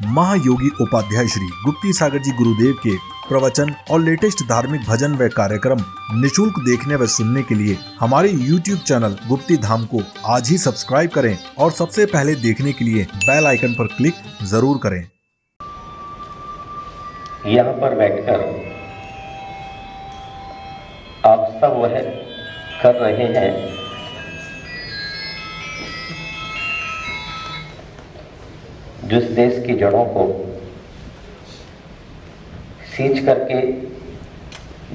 महायोगी उपाध्याय श्री गुप्ती सागर जी गुरुदेव के प्रवचन और लेटेस्ट धार्मिक भजन व कार्यक्रम निशुल्क देखने व सुनने के लिए हमारे YouTube चैनल गुप्ती धाम को आज ही सब्सक्राइब करें और सबसे पहले देखने के लिए बेल आइकन पर क्लिक जरूर करें। यहाँ पर बैठकर आप सब वह कर रहे हैं जिस देश की जड़ों को सींच करके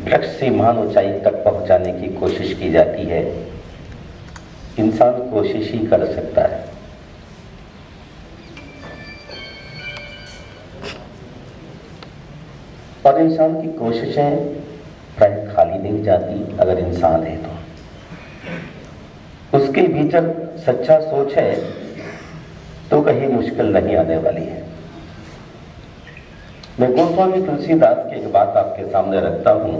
वृक्ष से महान ऊंचाई तक पहुंचाने की कोशिश की जाती है। इंसान कोशिश ही कर सकता है। और इंसान की कोशिशें प्राय खाली नहीं जाती। अगर इंसान है तो उसके भीतर सच्चा सोच है तो कहीं मुश्किल नहीं आने वाली है। मैं गोस्वामी तुलसीदास की एक बात आपके सामने रखता हूं।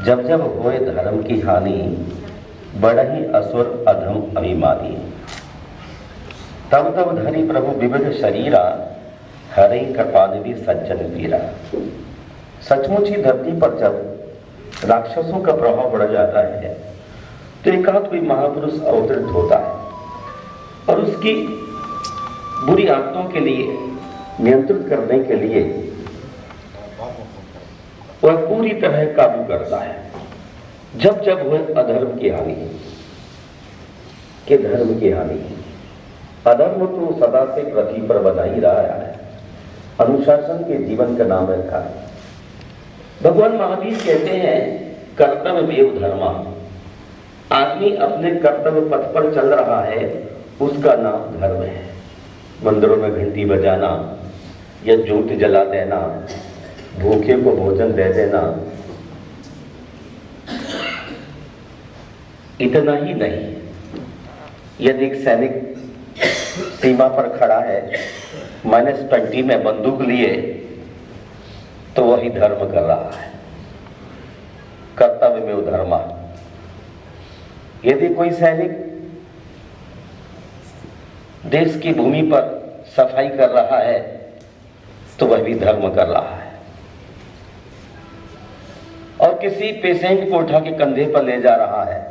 जब जब होए धर्म की हानि, बड़ा ही असुर अधम अभिमानी। तब तब धरि प्रभु विविध शरीरा, हरे कृपानिधि सज्जन पीरा। सचमुच ही धरती पर जब राक्षसों का प्रभाव बढ़ जाता है तो एकाध कोई महापुरुष अवतरित होता है और उसकी बुरी आदतों के लिए नियंत्रित करने के लिए वह पूरी तरह काबू करता है। जब जब वह अधर्म की हानि के धर्म की हानि, अधर्म तो सदा से पृथ्वी पर बना ही रहा है। अनुशासन के जीवन का नाम रखा है। भगवान महावीर कहते हैं कर्तव्यमेव धर्मा। आदमी अपने कर्तव्य पथ पर चल रहा है, उसका नाम धर्म है। मंदिरों में घंटी बजाना या ज्योत जला देना, भूखे को भोजन दे देना, इतना ही नहीं। यदि एक सैनिक सीमा पर खड़ा है -20 में बंदूक लिए तो वही धर्म कर रहा है। कर्तव्य में धर्मा। यदि कोई सैनिक देश की भूमि पर सफाई कर रहा है तो वह भी धर्म कर रहा है। और किसी पेशेंट को उठा के कंधे पर ले जा रहा है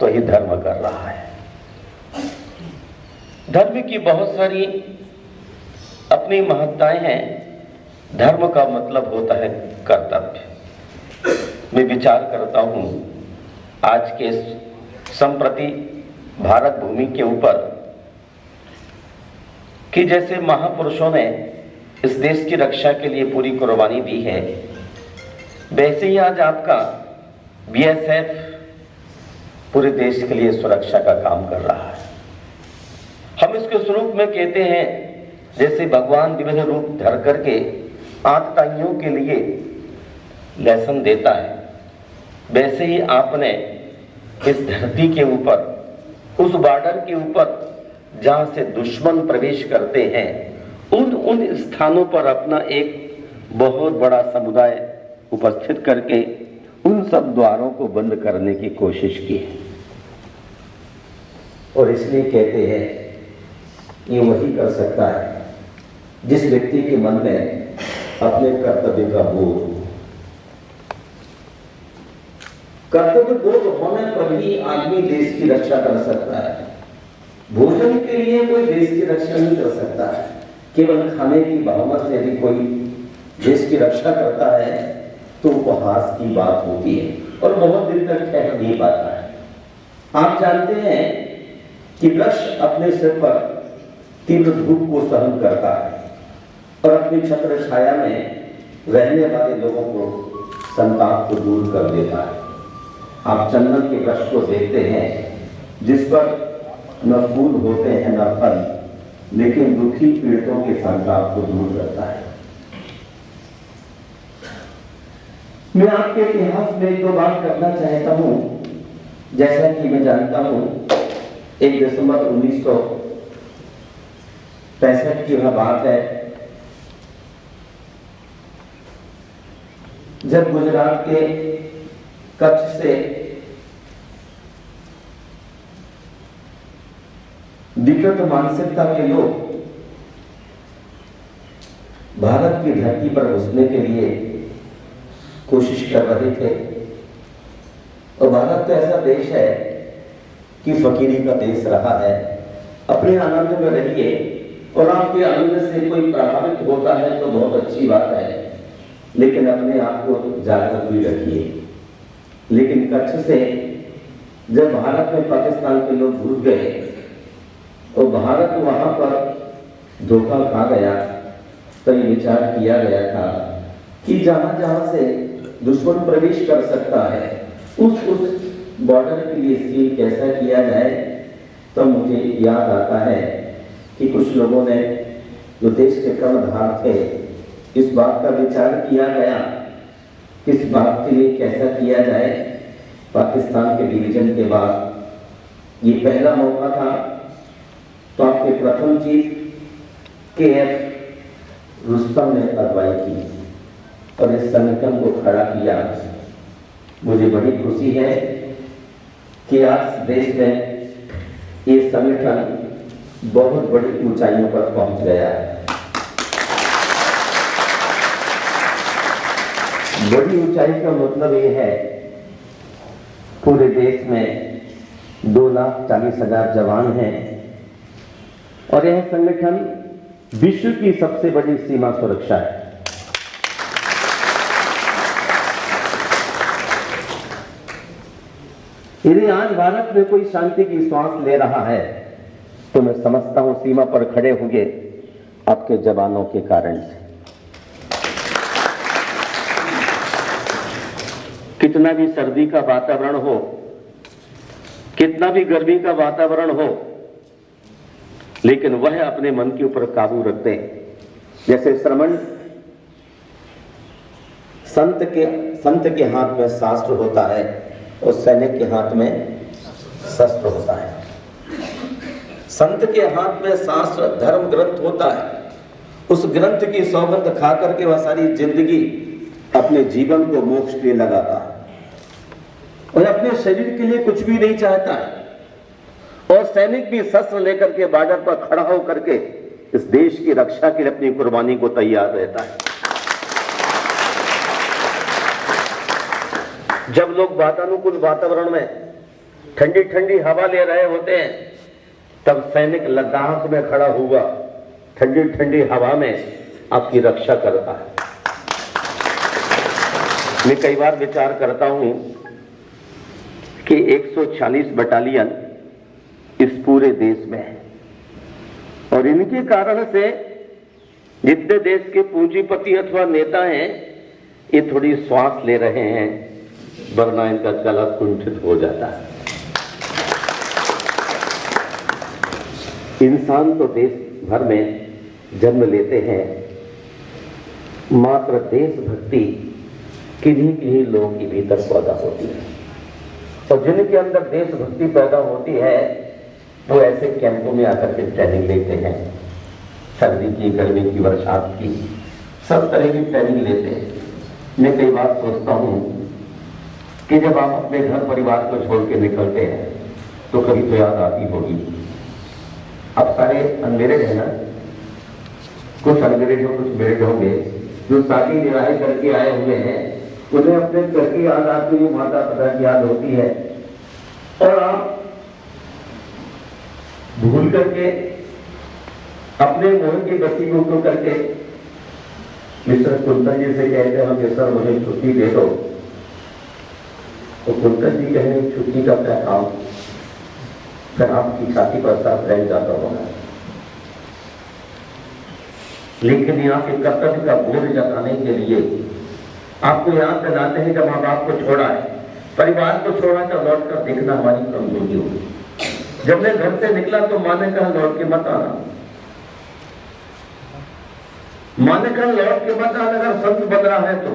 तो ही धर्म कर रहा है। धर्म की बहुत सारी अपनी महत्ताएं हैं। धर्म का मतलब होता है कर्तव्य। मैं विचार करता हूं आज के संप्रति भारत भूमि के ऊपर कि जैसे महापुरुषों ने इस देश की रक्षा के लिए पूरी कुर्बानी दी है, वैसे ही आज आपका BSF पूरे देश के लिए सुरक्षा का काम कर रहा है। हम इसके स्वरूप में कहते हैं जैसे भगवान विविध रूप धर करके आतताइयों के लिए लेसन देता है, वैसे ही आपने इस धरती के ऊपर, उस बॉर्डर के ऊपर जहां से दुश्मन प्रवेश करते हैं, उन स्थानों पर अपना एक बहुत बड़ा समुदाय उपस्थित करके उन सब द्वारों को बंद करने की कोशिश की है। और इसलिए कहते हैं ये वही कर सकता है जिस व्यक्ति के मन में अपने कर्तव्य का बोध, कर्तव्य बोध होने पर ही आदमी देश की रक्षा कर सकता है। भोजन के लिए कोई देश की रक्षा नहीं कर सकता है। केवल खाने की भावना से यदि कोई देश की रक्षा करता है तो उपहास की बात होती है और बहुत दिन तक ठहर नहीं पाता है। आप जानते हैं कि वृक्ष अपने सिर पर तीव्र धूप को सहन करता है और अपनी छत्र छाया में रहने वाले लोगों को संताप को दूर कर देता है। आप चंदन के वृक्ष को देखते हैं जिस पर न फूल होते हैं न फल, लेकिन दुखी पीड़ितों के संताप को दूर करता है। मैं आपके इतिहास में एक दो बात करना चाहता हूं। जैसा कि मैं जानता हूं 1 दिसंबर 1965 की वह बात है जब गुजरात के कच्छ से विकृत मानसिकता के लोग भारत की धरती पर घुसने के लिए कोशिश कर रहे थे। और भारत तो ऐसा देश है कि फकीरी का देश रहा है। अपने आनंद में रहिए, और आपके आनंद से कोई प्रभावित होता है तो बहुत अच्छी बात है, लेकिन अपने आप को जागरूक भी रखिए। लेकिन कच्छ से जब भारत में पाकिस्तान के लोग घुस गए और भारत वहां पर धोखा खा गया, तो ये विचार किया गया था कि जहां जहां से दुश्मन प्रवेश कर सकता है उस बॉर्डर के लिए सील कैसा किया जाए। तो मुझे याद आता है कि कुछ लोगों ने, जो देश के कर्णधार थे, इस बात का विचार किया गया किस बात के लिए कैसा किया जाए। पाकिस्तान के डिवीजन के बाद ये पहला मौका था, तो आपके प्रथम चीफ KF रुस्तम ने अगुवाई की और इस संगठन को खड़ा किया। मुझे बड़ी खुशी है कि आज देश में ये संगठन बहुत बड़ी ऊंचाइयों पर पहुंच गया है। बड़ी ऊंचाई का मतलब ये है, पूरे देश में 2,40,000 जवान हैं और यह संगठन विश्व की सबसे बड़ी सीमा सुरक्षा है। यदि आज भारत में कोई शांति की श्वास ले रहा है तो मैं समझता हूं सीमा पर खड़े होंगे आपके जवानों के कारण से। कितना भी सर्दी का वातावरण हो, कितना भी गर्मी का वातावरण हो, लेकिन वह अपने मन के ऊपर काबू रखते हैं। जैसे श्रमण संत के हाथ में शास्त्र होता है और सैनिक के हाथ में शस्त्र होता है। संत के हाथ में शास्त्र धर्म ग्रंथ होता है, उस ग्रंथ की सौगंध खा करके वह सारी जिंदगी अपने जीवन को मोक्ष के लिए लगाता है और अपने शरीर के लिए कुछ भी नहीं चाहता है। और सैनिक भी शस्त्र लेकर के बॉर्डर पर खड़ा होकर के इस देश की रक्षा के लिए अपनी कुर्बानी को तैयार रहता है। जब लोग वातानुकूल वातावरण में ठंडी ठंडी हवा ले रहे होते हैं, तब सैनिक लद्दाख में खड़ा हुआ ठंडी ठंडी हवा में आपकी रक्षा करता है। मैं कई बार विचार करता हूं कि 140 बटालियन इस पूरे देश में है और इनके कारण से जितने देश के पूंजीपति अथवा नेता हैं, ये थोड़ी श्वास ले रहे हैं, वरना इनका गला कुंठित हो जाता है। इंसान तो देश भर में जन्म लेते हैं, मात्र देशभक्ति किन्हीं किन्हीं लोगों के भीतर पैदा होती है। तो जिनके अंदर देशभक्ति पैदा होती है वो ऐसे कैंपों में आकर के ट्रेनिंग लेते हैं, सर्दी की, गर्मी की, बरसात की, सब तरह की ट्रेनिंग लेते हैं। मैं कई बार सोचता हूँ कि जब आप अपने घर परिवार को छोड़ के निकलते हैं तो कभी तो याद आती होगी। अब सारे अनमेरिड है ना, कुछ अनमेरिड हो, कुछ मेरिड होंगे, जो शादी विवाह करके आए हुए हैं, उन्हें अपने घर की याद आती हुई, माता पिता की याद होती है और आप भूल करके अपने मोहन की बस्ती को करके मिस्टर कुंतल जी से कहते हैं कि सर मुझे छुट्टी दे दो, तो कुंतल जी कहेंगे छुट्टी का क्या काम, फिर आपकी छाती पर साफ रह जाता होगा। लेकिन यहाँ के कर्तव्य का बोझ जताने के लिए आपको याद दिलाते हैं जब माँ बाप को छोड़ा है, परिवार को छोड़ा, तो लौट कर देखना हमारी कमजोरी होगी। जब मैं घर से निकला तो माँ ने कहा लौट के मत आना, माँ ने कहा लौट के मत आना, अगर संत बन रहा है तो,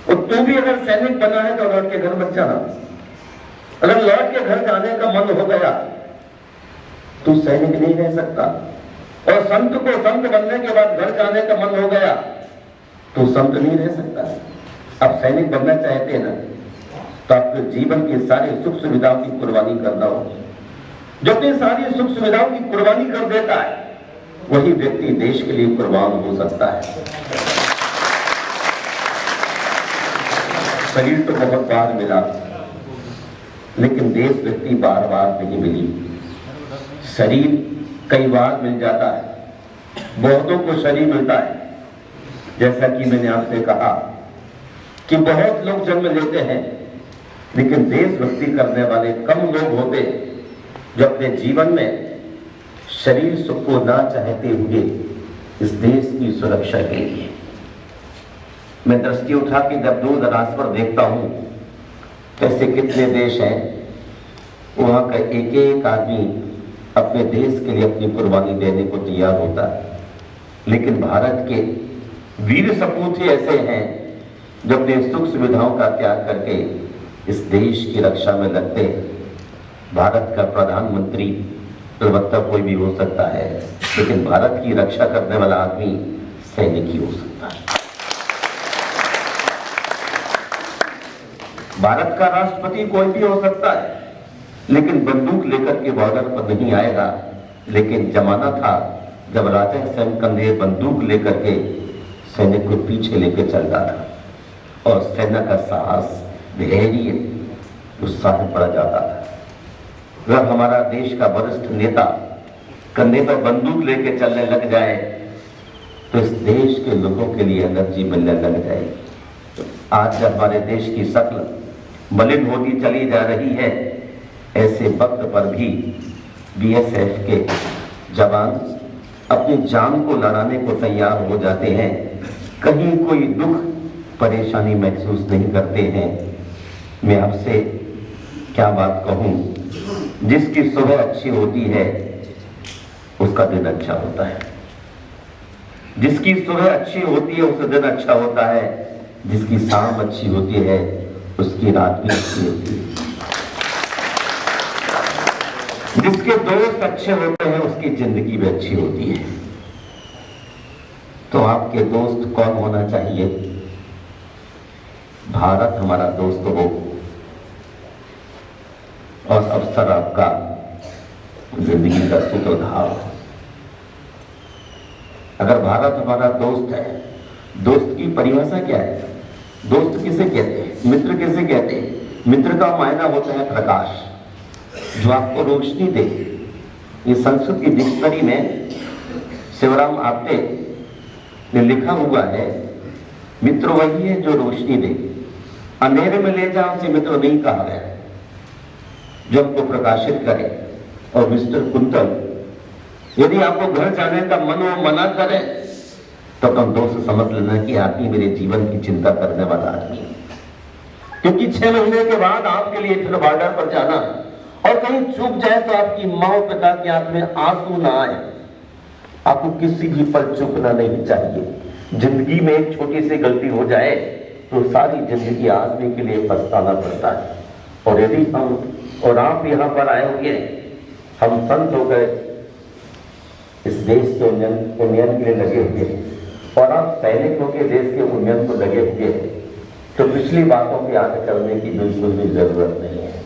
और तू भी अगर सैनिक बना है तो लौट के घर मत जाना। अगर लौट के घर जाने का मन हो गया तू सैनिक नहीं रह सकता, और संत को संत बनने के बाद घर जाने का मन हो गया तो संत नहीं रह सकता। आप सैनिक बनना चाहते हैं ना, तो आपको जीवन की सारी सुख सुविधाओं की कुर्बानी करना होगी। जो अपनी सारी सुख सुविधाओं की कुर्बानी कर देता है वही व्यक्ति देश के लिए कुर्बान हो सकता है। शरीर तो बहुत बार मिला, लेकिन देश व्यक्ति बार बार नहीं मिली। शरीर कई बार मिल जाता है, बहुतों को शरीर मिलता है। जैसा कि मैंने आपसे कहा कि बहुत लोग जन्म लेते हैं, लेकिन देशभक्ति करने वाले कम लोग होते हैं जो अपने जीवन में शरीर सुख को ना चाहते हुए इस देश की सुरक्षा के लिए। मैं दृष्टि उठा के जब दूर दराज पर देखता हूं, कैसे कितने देश हैं, वहां का एक एक आदमी अपने देश के लिए अपनी कुर्बानी देने को तैयार होता है। लेकिन भारत के वीर सपूत ही ऐसे हैं जो अपने सुख सुविधाओं का त्याग करके इस देश की रक्षा में लगते हैं। भारत का प्रधानमंत्री प्रवक्ता कोई भी हो सकता है, लेकिन भारत की रक्षा करने वाला आदमी सैनिक ही हो सकता है। भारत का राष्ट्रपति कोई भी हो सकता है, लेकिन बंदूक लेकर के बॉर्डर पर नहीं आएगा। लेकिन जमाना था जब राजा स्वयं कंधे बंदूक लेकर के सैनिक को पीछे लेकर चलता था और सेना का साहस, धैर्य, उत्साह बढ़ जाता था। जब हमारा देश का वरिष्ठ नेता कंधे पर बंदूक लेकर चलने लग जाए तो इस देश के लोगों के लिए एनर्जी मिलने लग जाएगी। आज जब हमारे देश की शक्ल मलिन होती चली जा रही है, ऐसे वक्त पर भी बीएसएफ के जवान अपनी जान को लड़ाने को तैयार हो जाते हैं। कहीं कोई दुख परेशानी महसूस नहीं करते हैं। मैं आपसे क्या बात कहूं, जिसकी सुबह अच्छी होती है उसका दिन अच्छा होता है। जिसकी सुबह अच्छी होती है उसका दिन अच्छा होता है। जिसकी शाम अच्छी होती है उसकी रात भी अच्छी होती है। जिसके दोस्त अच्छे होते हैं उसकी जिंदगी भी अच्छी होती है। तो आपके दोस्त कौन होना चाहिए? भारत हमारा दोस्त हो और अवसर आपका जिंदगी का सूत्रधार हो। अगर भारत हमारा दोस्त है, दोस्त की परिभाषा क्या है? दोस्त किसे कहते हैं? मित्र किसे कहते हैं? मित्र का मायना होता है प्रकाश, जो आपको रोशनी दे। ये संस्कृत की डिक्शनरी में शिवराम आपटे ने लिखा हुआ है, मित्र वही है जो रोशनी दे, अंधेरे में ले जाओ उसे मित्र नहीं कहा गया, जो हमको प्रकाशित करे। और मिस्टर कुंतल, यदि आपको घर जाने का मन हो, मना करे, तो तुम दोस्त समझ लेना कि आदमी मेरे जीवन की चिंता करने वाला आदमी है। क्योंकि 6 महीने के बाद आपके लिए फिर बॉर्डर पर जाना और कहीं चूक जाए तो आपकी माँ और पिता की आंख में आंसू ना आए। आपको किसी भी पल चूकना नहीं चाहिए। जिंदगी में एक छोटी सी गलती हो जाए तो सारी जिंदगी आदमी के लिए पछताना पड़ता है। और यदि हम और आप यहाँ पर आए हुए, हम संत हो गए, इस देश के उन्नयन के लिए लगे हुए, और आप सैनिकों के देश के उन्नयन को लगे हुए, तो पिछली बातों की याद करने की बिल्कुल भी जरूरत नहीं है।